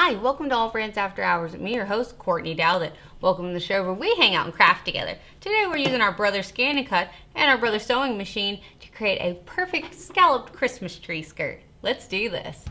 Hi, welcome to AllBrands After Hours with me, your host, Courtney Douthat. Welcome to the show where we hang out and craft together. Today we're using our Brother ScanNCut and our Brother sewing machine to create a perfect scalloped Christmas tree skirt. Let's do this.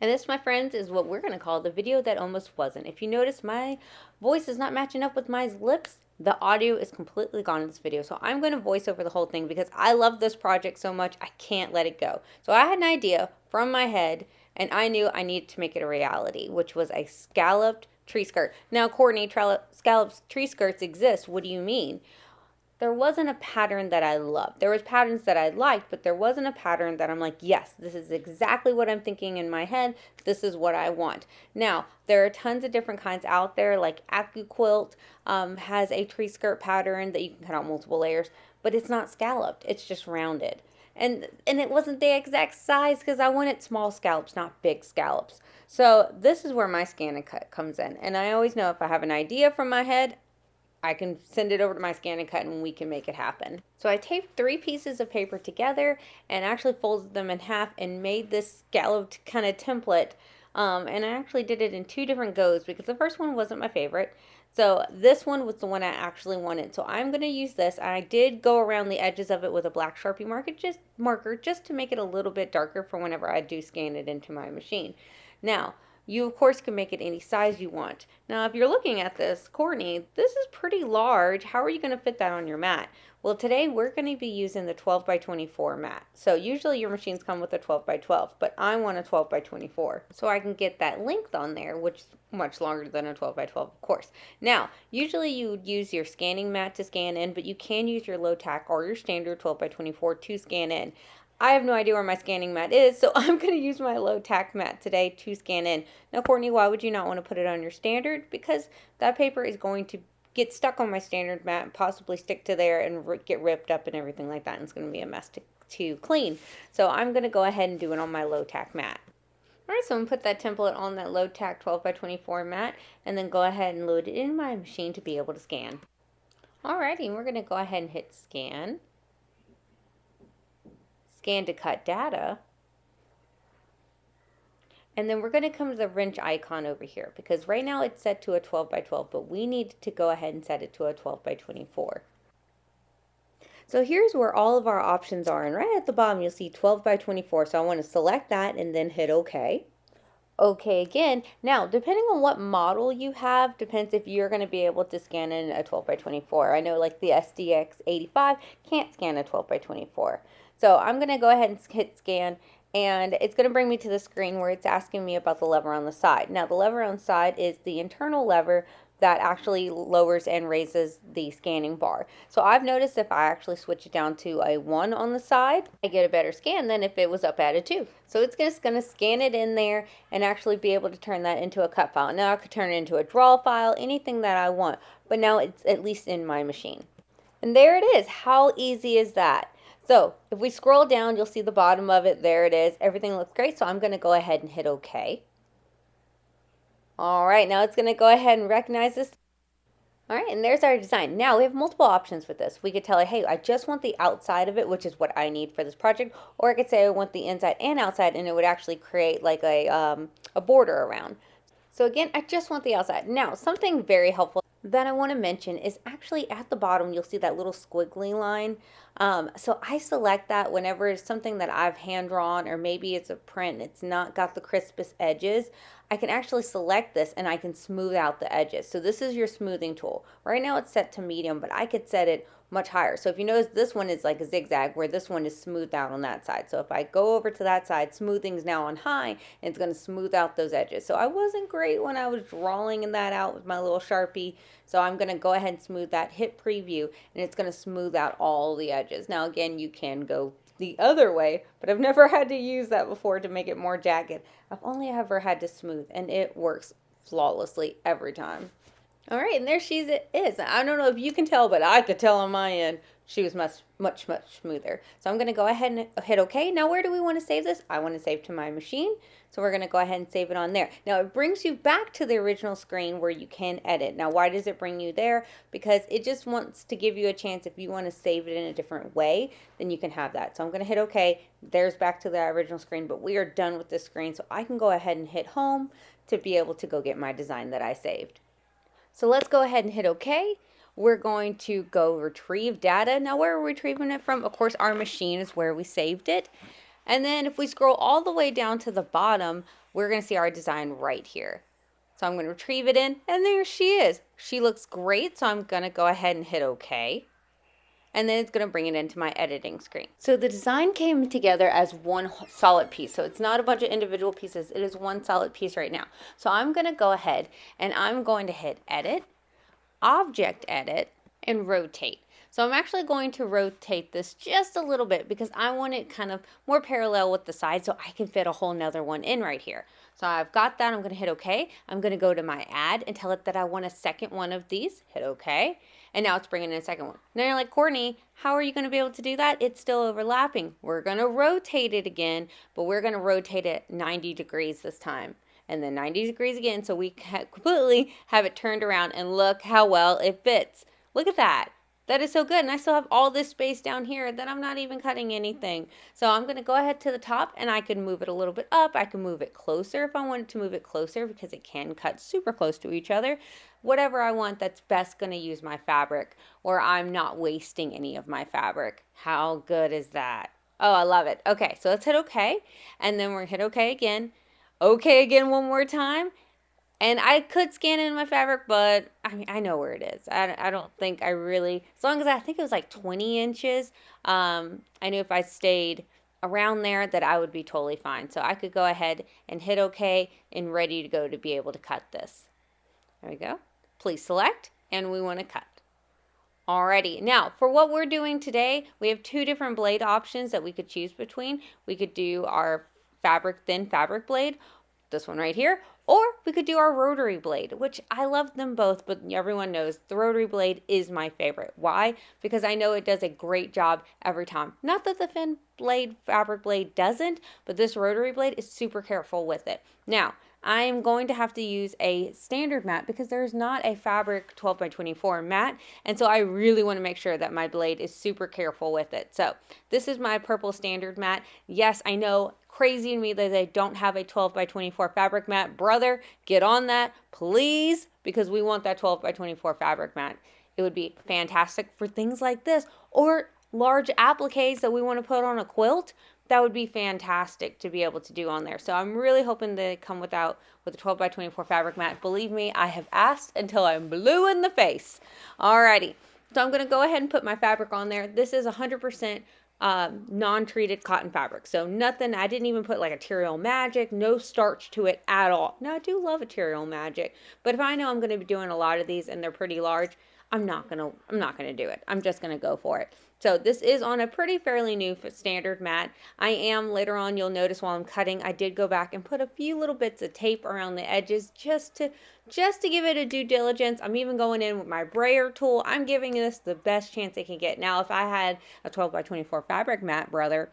And this, my friends, is what we're going to call the video that almost wasn't. If you notice, my voice is not matching up with my lips. The audio is completely gone in this video. So I'm going to voice over the whole thing because I love this project so much, I can't let it go. So I had an idea from my head, and I knew I needed to make it a reality, which was a scalloped tree skirt. Now, Courtney, scalloped tree skirts exist. What do you mean? There wasn't a pattern that I loved. There was patterns that I liked, but there wasn't a pattern that I'm like, yes, this is exactly what I'm thinking in my head. This is what I want. Now, there are tons of different kinds out there, like AccuQuilt has a tree skirt pattern that you can cut out multiple layers, but it's not scalloped. It's just rounded. And it wasn't the exact size because I wanted small scallops, not big scallops. So this is where my ScanNCut comes in. And I always know if I have an idea from my head, I can send it over to my ScanNCut and we can make it happen. So I taped 3 pieces of paper together and actually folded them in half and made this scalloped kind of template. And I actually did it in 2 different goes because the first one wasn't my favorite. So this one was the one I actually wanted. So I'm going to use this. I did go around the edges of it with a black Sharpie marker just to make it a little bit darker for whenever I do scan it into my machine. Now, you, of course, can make it any size you want. Now, if you're looking at this, Courtney, this is pretty large. How are you going to fit that on your mat? Well, today we're going to be using the 12 by 24 mat. So usually your machines come with a 12 by 12, but I want a 12 by 24. So I can get that length on there, which is much longer than a 12 by 12, of course. Now, usually you would use your scanning mat to scan in, but you can use your low tack or your standard 12 by 24 to scan in. I have no idea where my scanning mat is, so I'm going to use my low tack mat today to scan in. Now, Courtney, why would you not want to put it on your standard? Because that paper is going to get stuck on my standard mat and possibly stick to there and get ripped up and everything like that, and it's going to be a mess to clean. So I'm going to go ahead and do it on my low tack mat. Alright, so I'm going to put that template on that low tack 12 by 24 mat and then go ahead and load it in my machine to be able to scan. Alrighty, and we're going to go ahead and hit scan. Scan to cut data, and then we're going to come to the wrench icon over here because right now it's set to a 12 by 12, but we need to go ahead and set it to a 12 by 24. So here's where all of our options are, and right at the bottom you'll see 12 by 24, so I want to select that and then hit OK. OK again. Now, depending on what model you have, depends if you're going to be able to scan in a 12 by 24. I know like the SDX85 can't scan a 12 by 24. So I'm going to go ahead and hit scan, and it's going to bring me to the screen where it's asking me about the lever on the side. Now, the lever on the side is the internal lever that actually lowers and raises the scanning bar. So I've noticed if I actually switch it down to a 1 on the side, I get a better scan than if it was up at a 2. So it's just going to scan it in there and actually be able to turn that into a cut file. Now I could turn it into a draw file, anything that I want, but now it's at least in my machine. And there it is. How easy is that? So if we scroll down, you'll see the bottom of it. There it is. Everything looks great. So I'm going to go ahead and hit OK. All right, now it's going to go ahead and recognize this. All right, and there's our design. Now we have multiple options with this. We could tell it, hey, I just want the outside of it, which is what I need for this project. Or I could say I want the inside and outside, and it would actually create like a border around. So again, I just want the outside. Now, something very helpful that I want to mention is actually at the bottom, you'll see that little squiggly line. So I select that whenever it's something that I've hand drawn, or maybe it's a print and it's not got the crispest edges. I can actually select this and I can smooth out the edges. So this is your smoothing tool. Right now it's set to medium, but I could set it much higher. So if you notice, this one is like a zigzag where this one is smoothed out on that side. So if I go over to that side, smoothing's now on high and it's going to smooth out those edges. So I wasn't great when I was drawing that out with my little Sharpie. So I'm going to go ahead and smooth that, hit preview, and it's going to smooth out all the edges. Now again, you can go the other way, but I've never had to use that before to make it more jagged. I've only ever had to smooth, and it works flawlessly every time. All right, and there she is. I don't know if you can tell, but I could tell on my end. she was much smoother. So I'm going to go ahead and hit OK. Now where do we want to save this? I want to save to my machine. So we're going to go ahead and save it on there. Now it brings you back to the original screen where you can edit. Now why does it bring you there? Because it just wants to give you a chance, if you want to save it in a different way, then you can have that. So I'm going to hit OK. There's back to the original screen, but we are done with this screen. So I can go ahead and hit home to be able to go get my design that I saved. So let's go ahead and hit OK. We're going to go retrieve data. Now where are we retrieving it from? Of course, our machine is where we saved it. And then if we scroll all the way down to the bottom, we're going to see our design right here. So I'm going to retrieve it in, and there she is. She looks great, so I'm going to go ahead and hit OK. And then it's going to bring it into my editing screen. So the design came together as one solid piece. So it's not a bunch of individual pieces. It is one solid piece right now. So I'm going to go ahead and I'm going to hit Edit, Object Edit, and Rotate. So I'm actually going to rotate this just a little bit because I want it kind of more parallel with the side so I can fit a whole nother one in right here. So I've got that. I'm going to hit OK. I'm going to go to my add and tell it that I want a second one of these. Hit OK. And now it's bringing in a second one. Now you're like, Courtney, how are you going to be able to do that? It's still overlapping. We're going to rotate it again, but we're going to rotate it 90 degrees this time. And then 90 degrees again, so we completely have it turned around, and look how well it fits. Look at that. That is so good. And I still have all this space down here that I'm not even cutting anything. So I'm going to go ahead to the top, and I can move it a little bit up. I can move it closer if I wanted to move it closer, because it can cut super close to each other. Whatever I want that's best going to use my fabric, or I'm not wasting any of my fabric. How good is that? Oh, I love it. Okay, so let's hit OK. And then we're going to hit OK again. OK again one more time. And I could scan it in my fabric, but I mean, I know where it is. I don't think I really, as long as I think it was like 20 inches, I knew if I stayed around there that I would be totally fine. So I could go ahead and hit OK and ready to go to be able to cut this. There we go. Please select, and we want to cut. Alrighty, now for what we're doing today, we have two different blade options that we could choose between. We could do our thin fabric blade, this one right here, or we could do our rotary blade, which I love them both, but everyone knows the rotary blade is my favorite. Why? Because I know it does a great job every time. Not that the thin blade fabric blade doesn't, but this rotary blade is super careful with it. Now, I am going to have to use a standard mat because there's not a fabric 12 by 24 mat, and so I really want to make sure that my blade is super careful with it. So this is my purple standard mat. Yes, I know, crazy to me that they don't have a 12 by 24 fabric mat. Brother, get on that, please, because we want that 12 by 24 fabric mat. It would be fantastic for things like this, or large appliques that we want to put on a quilt. That would be fantastic to be able to do on there. So I'm really hoping they come with a 12 by 24 fabric mat. Believe me, I have asked until I'm blue in the face. Alrighty, so I'm going to go ahead and put my fabric on there. This is 100% non-treated cotton fabric. So nothing, I didn't even put like Ethereal Magic, no starch to it at all. Now I do love Ethereal Magic, but if I know I'm going to be doing a lot of these and they're pretty large, I'm not gonna do it. I'm just gonna go for it. So this is on a fairly new standard mat. I am, later on, you'll notice while I'm cutting, I did go back and put a few little bits of tape around the edges just to give it a due diligence. I'm even going in with my brayer tool. I'm giving this the best chance it can get. Now, if I had a 12 by 24 fabric mat, brother,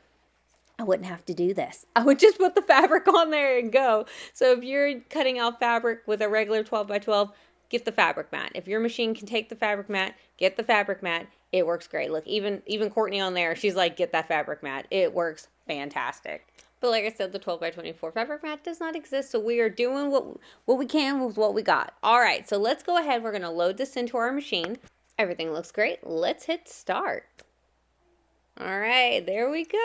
I wouldn't have to do this. I would just put the fabric on there and go. So if you're cutting out fabric with a regular 12 by 12, get the fabric mat. If your machine can take the fabric mat, get the fabric mat. It works great. Look, even Courtney on there, she's like, get that fabric mat. It works fantastic. But like I said, the 12 by 24 fabric mat does not exist, so we are doing what we can with what we got. All right, so let's go ahead. We're going to load this into our machine. Everything looks great. Let's hit start. All right, there we go.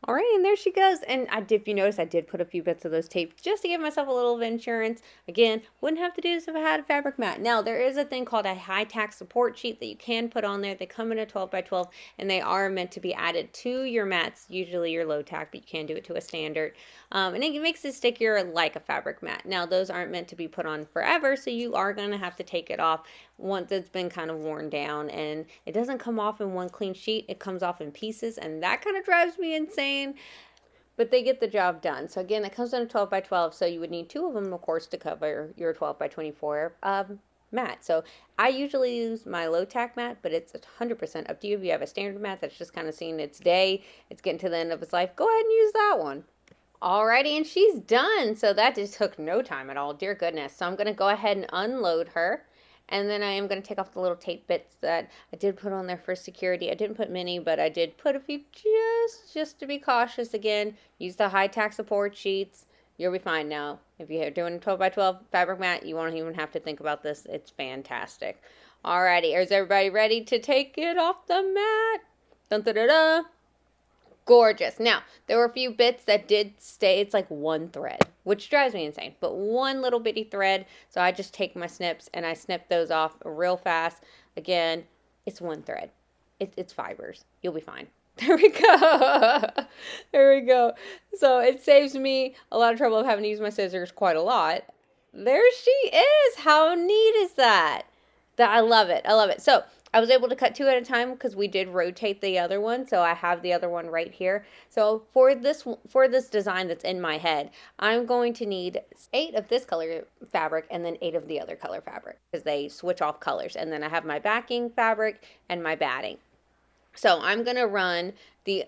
All right, and there she goes. And if you notice, I did put a few bits of those tapes just to give myself a little bit of insurance. Again, wouldn't have to do this if I had a fabric mat. Now, there is a thing called a high tack support sheet that you can put on there. They come in a 12 by 12, and they are meant to be added to your mats, usually your low tack, but you can do it to a standard. And it makes it stickier like a fabric mat. Now, those aren't meant to be put on forever, so you are going to have to take it off once it's been kind of worn down, and it doesn't come off in one clean sheet. It comes off in pieces, and that kind of drives me insane, but they get the job done. So again, it comes in a 12 by 12, so you would need two of them, of course, to cover your 12 by 24 mat. So I usually use my low tack mat, but it's 100% up to you. If you have a standard mat that's just kind of seeing its day, it's getting to the end of its life, go ahead and use that one. Alrighty, and she's done. So that just took no time at all, dear goodness. So I'm going to go ahead and unload her. And then I am going to take off the little tape bits that I did put on there for security. I didn't put many, but I did put a few just to be cautious again. Use the high tack support sheets. You'll be fine now. If you're doing a 12 by 12 fabric mat, you won't even have to think about this. It's fantastic. Alrighty, is everybody ready to take it off the mat? Dun, da, da, da. Gorgeous. Now, there were a few bits that did stay. It's like one thread, which drives me insane, but one little bitty thread. So I just take my snips and I snip those off real fast. Again, it's one thread. It's fibers. You'll be fine. There we go. There we go. So it saves me a lot of trouble of having to use my scissors quite a lot. There she is. How neat is that? I love it. I love it. So I was able to cut 2 at a time because we did rotate the other one. So I have the other one right here. So for this design that's in my head, I'm going to need 8 of this color fabric and then 8 of the other color fabric because they switch off colors. And then I have my backing fabric and my batting. So I'm going to run the,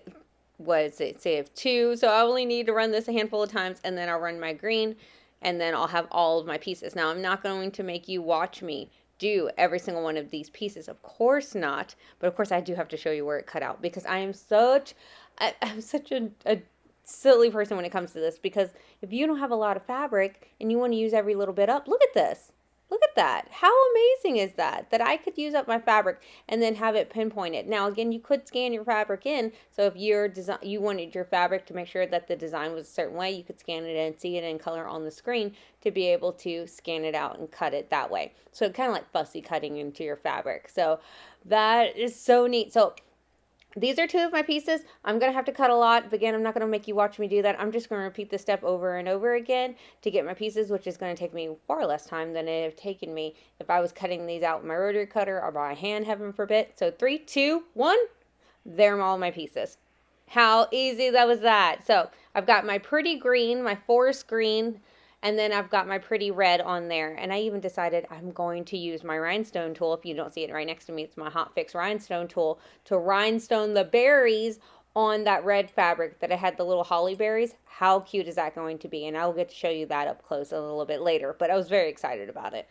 what is it, say of 2. So I only need to run this a handful of times and then I'll run my green and then I'll have all of my pieces. Now I'm not going to make you watch me do every single one of these pieces. Of course not. But of course I do have to show you where it cut out because I'm such a silly person when it comes to this, because if you don't have a lot of fabric and you want to use every little bit up, look at this. Look at that. How amazing is that? That I could use up my fabric and then have it pinpointed. Now, again, you could scan your fabric in. So if you wanted your fabric to make sure that the design was a certain way, you could scan it and see it in color on the screen to be able to scan it out and cut it that way. So kind of like fussy cutting into your fabric. So that is so neat. So these are 2 of my pieces. I'm going to have to cut a lot. But again, I'm not going to make you watch me do that. I'm just going to repeat this step over and over again to get my pieces, which is going to take me far less time than it would have taken me if I was cutting these out with my rotary cutter or by hand, heaven forbid. So 3, 2, 1. There are all my pieces. How easy that was that. So I've got my pretty green, my forest green, and then I've got my pretty red on there. And I even decided I'm going to use my rhinestone tool. If you don't see it right next to me, it's my Hot Fix rhinestone tool to rhinestone the berries on that red fabric that I had the little holly berries. How cute is that going to be? And I will get to show you that up close a little bit later. But I was very excited about it.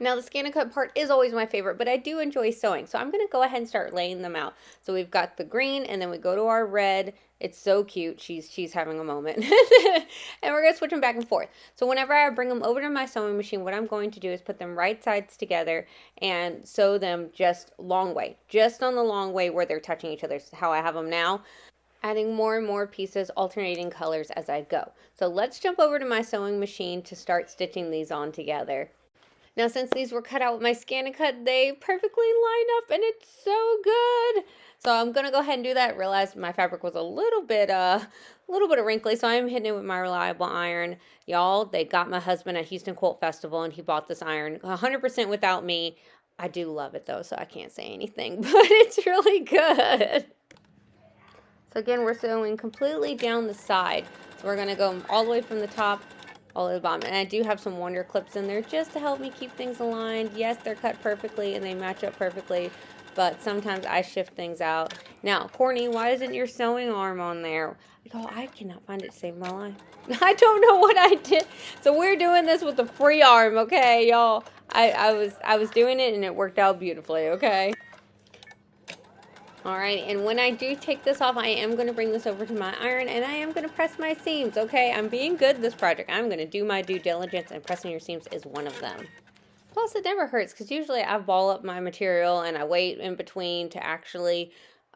Now the ScanNCut part is always my favorite, but I do enjoy sewing. So I'm going to go ahead and start laying them out. So we've got the green and then we go to our red. It's so cute. She's having a moment. And we're going to switch them back and forth. So whenever I bring them over to my sewing machine, what I'm going to do is put them right sides together and sew them just long way. Just on the long way where they're touching each other. This is how I have them now. Adding more and more pieces, alternating colors as I go. So let's jump over to my sewing machine to start stitching these on together. Now, since these were cut out with my ScanNCut, they perfectly line up and it's so good. So I'm going to go ahead and do that. Realized my fabric was a little bit wrinkly, so I'm hitting it with my reliable iron. Y'all, they got my husband at Houston Quilt Festival and he bought this iron 100% without me. I do love it though, so I can't say anything, but it's really good. So again, we're sewing completely down the side. So we're going to go all the way from the top all the way to the bottom. And I do have some wonder clips in there just to help me keep things aligned. Yes, they're cut perfectly and they match up perfectly, but sometimes I shift things out. Now, Courtney, why isn't your sewing arm on there? Oh, I cannot find it to save my life. I don't know what I did. So we're doing this with the free arm, okay, y'all? I was doing it and it worked out beautifully, okay? Alright, and when I do take this off, I am going to bring this over to my iron and I am going to press my seams, okay? I'm being good this project. I'm going to do my due diligence and pressing your seams is one of them. Plus, it never hurts because usually I ball up my material and I wait in between to actually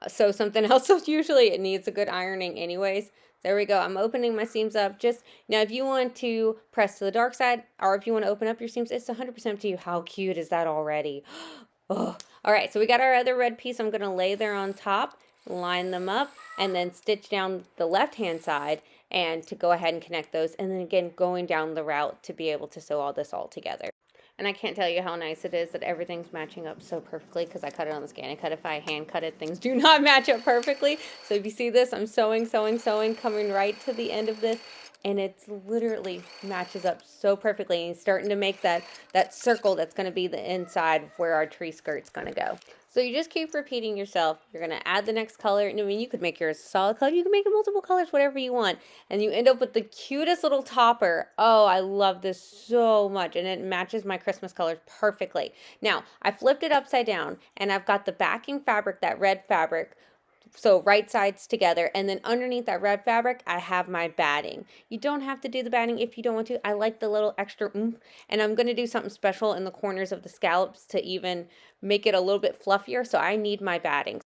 sew something else. So usually it needs a good ironing anyways. There we go. I'm opening my seams up. Just now, if you want to press to the dark side or if you want to open up your seams, it's 100% up to you. How cute is that already? Oh. All right, so we got our other red piece. I'm going to lay there on top, line them up, and then stitch down the left-hand side and to go ahead and connect those. And then again, going down the route to be able to sew all this all together. And I can't tell you how nice it is that everything's matching up so perfectly because I cut it on the ScanNCut. If I hand cut it, things do not match up perfectly. So if you see this, I'm sewing, coming right to the end of this. and it's literally matches up so perfectly. And he's starting to make that circle that's going to be the inside of where our tree skirt's going to go. So you just keep repeating yourself. You're going to add the next color. I mean, you could make yours a solid color. You can make it multiple colors, whatever you want. And you end up with the cutest little topper. Oh, I love this so much. And it matches my Christmas colors perfectly. Now, I flipped it upside down, and I've got the backing fabric, that red fabric, so right sides together, and then underneath that red fabric I have my batting. You don't have to do the batting if you don't want to. I like the little extra oomph, and I'm going to do something special in the corners of the scallops to even make it a little bit fluffier, so I need my batting.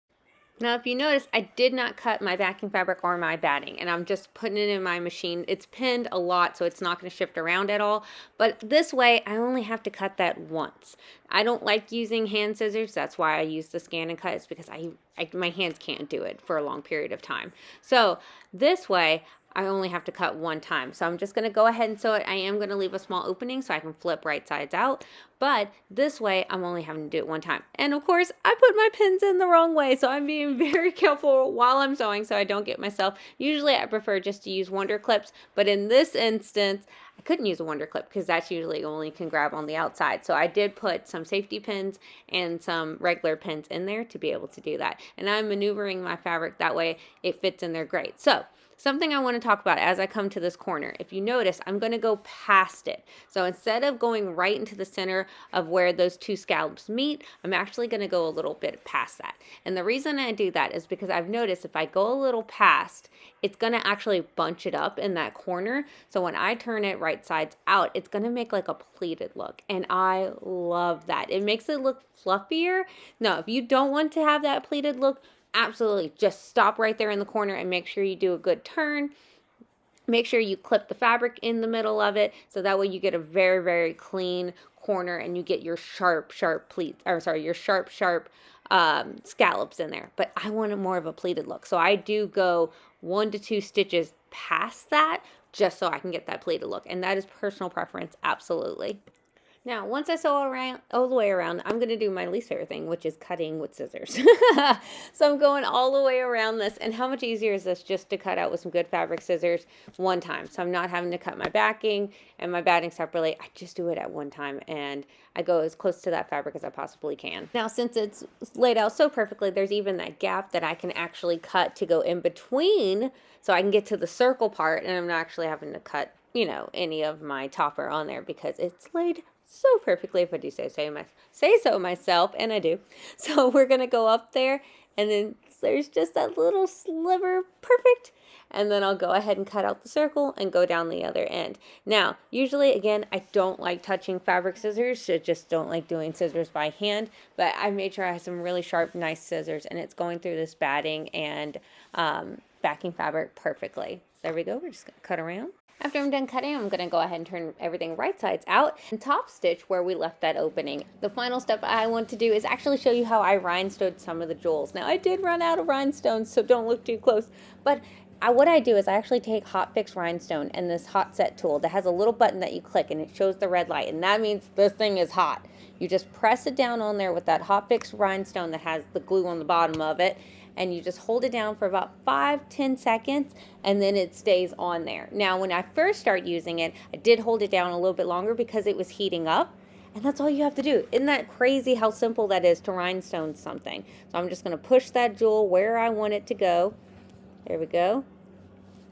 Now, if you notice, I did not cut my backing fabric or my batting, and I'm just putting it in my machine. It's pinned a lot, so it's not going to shift around at all. But this way, I only have to cut that once. I don't like using hand scissors. That's why I use the ScanNCut. It's because my hands can't do it for a long period of time. So this way, I only have to cut one time. So I'm just going to go ahead and sew it. I am going to leave a small opening so I can flip right sides out. But this way, I'm only having to do it one time. And of course, I put my pins in the wrong way. So I'm being very careful while I'm sewing so I don't get myself. Usually I prefer just to use Wonder Clips. But in this instance, I couldn't use a Wonder Clip because that's usually only can grab on the outside. So I did put some safety pins and some regular pins in there to be able to do that. And I'm maneuvering my fabric that way it fits in there great. So something I want to talk about as I come to this corner. If you notice, I'm going to go past it. So instead of going right into the center of where those two scallops meet, I'm actually going to go a little bit past that. And the reason I do that is because I've noticed if I go a little past, it's going to actually bunch it up in that corner. So when I turn it right sides out, it's going to make like a pleated look. And I love that. It makes it look fluffier. Now, if you don't want to have that pleated look, absolutely just stop right there in the corner and make sure you do a good turn. Make sure you clip the fabric in the middle of it so that way you get a very, very clean corner and you get your sharp pleats, or sorry, your sharp scallops in there. But I wanted more of a pleated look, so I do go 1 to 2 stitches past that just so I can get that pleated look, and that is personal preference, absolutely. Now, once I sew around all the way around, I'm going to do my least favorite thing, which is cutting with scissors. So I'm going all the way around this, and how much easier is this just to cut out with some good fabric scissors one time? So I'm not having to cut my backing and my batting separately. I just do it at one time, and I go as close to that fabric as I possibly can. Now, since it's laid out so perfectly, there's even that gap that I can actually cut to go in between so I can get to the circle part, and I'm not actually having to cut, you know, any of my topper on there because it's laid so perfectly, if I do say so myself, and I do. So we're going to go up there, and then there's just that little sliver, perfect. And then I'll go ahead and cut out the circle and go down the other end. Now, usually, again, I don't like touching fabric scissors. I just don't like doing scissors by hand. But I made sure I had some really sharp, nice scissors, and it's going through this batting and backing fabric perfectly. So there we go. We're just going to cut around. After I'm done cutting, I'm going to go ahead and turn everything right sides out and top stitch where we left that opening. The final step I want to do is actually show you how I rhinestoned some of the jewels. Now, I did run out of rhinestones, so don't look too close. But what I do is I actually take Hot Fix Rhinestone and this Hot Set tool that has a little button that you click and it shows the red light. And that means this thing is hot. You just press it down on there with that Hot Fix Rhinestone that has the glue on the bottom of it. And you just hold it down for about 5-10 seconds and then it stays on there. Now, when I first started using it, I did hold it down a little bit longer because it was heating up. And that's all you have to do. Isn't that crazy how simple that is to rhinestone something? So I'm just going to push that jewel where I want it to go. There we go.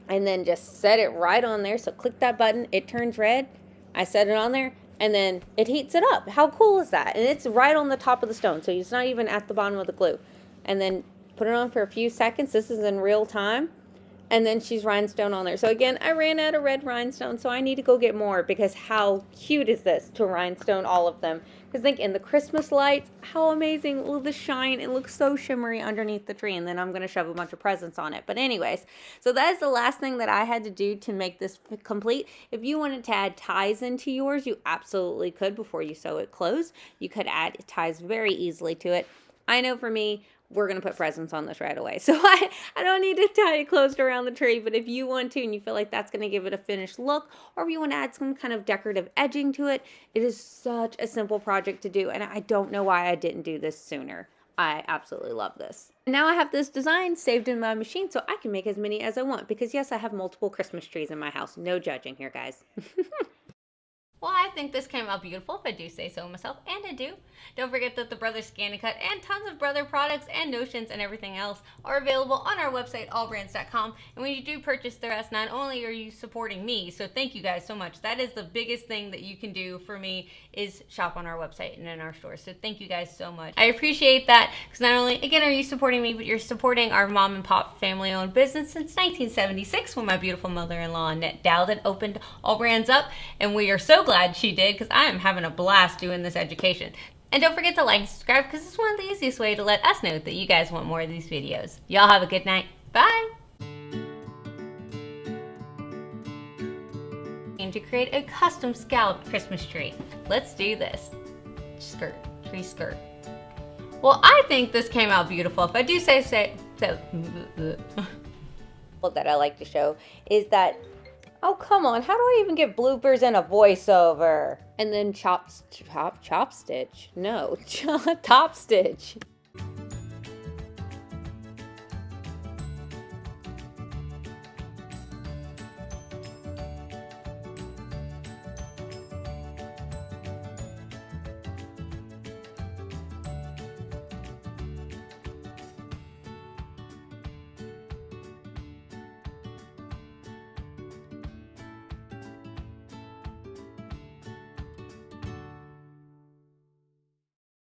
And then just set it right on there. So click that button. It turns red. I set it on there. And then it heats it up. How cool is that? And it's right on the top of the stone. So it's not even at the bottom of the glue. And then put it on for a few seconds. This is in real time. And then she's rhinestone on there. So again, I ran out of red rhinestone, so I need to go get more because how cute is this to rhinestone all of them? Because think in the Christmas lights, how amazing will the shine. It looks so shimmery underneath the tree, and then I'm going to shove a bunch of presents on it. But anyways, so that is the last thing that I had to do to make this complete. If you wanted to add ties into yours, you absolutely could before you sew it closed. You could add ties very easily to it. I know for me, we're going to put presents on this right away. So I don't need to tie it closed around the tree, but if you want to and you feel like that's going to give it a finished look, or if you want to add some kind of decorative edging to it, it is such a simple project to do, and I don't know why I didn't do this sooner. I absolutely love this. Now I have this design saved in my machine so I can make as many as I want because yes, I have multiple Christmas trees in my house. No judging here, guys. Well, I think this came out beautiful, if I do say so myself, and I do. Don't forget that the Brother ScanNCut and tons of Brother products and notions and everything else are available on our website, allbrands.com. And when you do purchase their us, not only are you supporting me, so thank you guys so much. That is the biggest thing that you can do for me is shop on our website and in our stores. So thank you guys so much. I appreciate that because not only, again, are you supporting me, but you're supporting our mom and pop family-owned business since 1976 when my beautiful mother-in-law, Annette Douthat, opened AllBrands up. And we are so glad she did because I am having a blast doing this education. And don't forget to like and subscribe because it's one of the easiest ways to let us know that you guys want more of these videos. Y'all have a good night. Bye! And to create a custom scalloped Christmas tree. Let's do this. Skirt, tree skirt. Well, I think this came out beautiful. If I do say so. That I like to show is that, oh, come on, how do I even get bloopers and a voiceover? And then chop stitch. No, top stitch.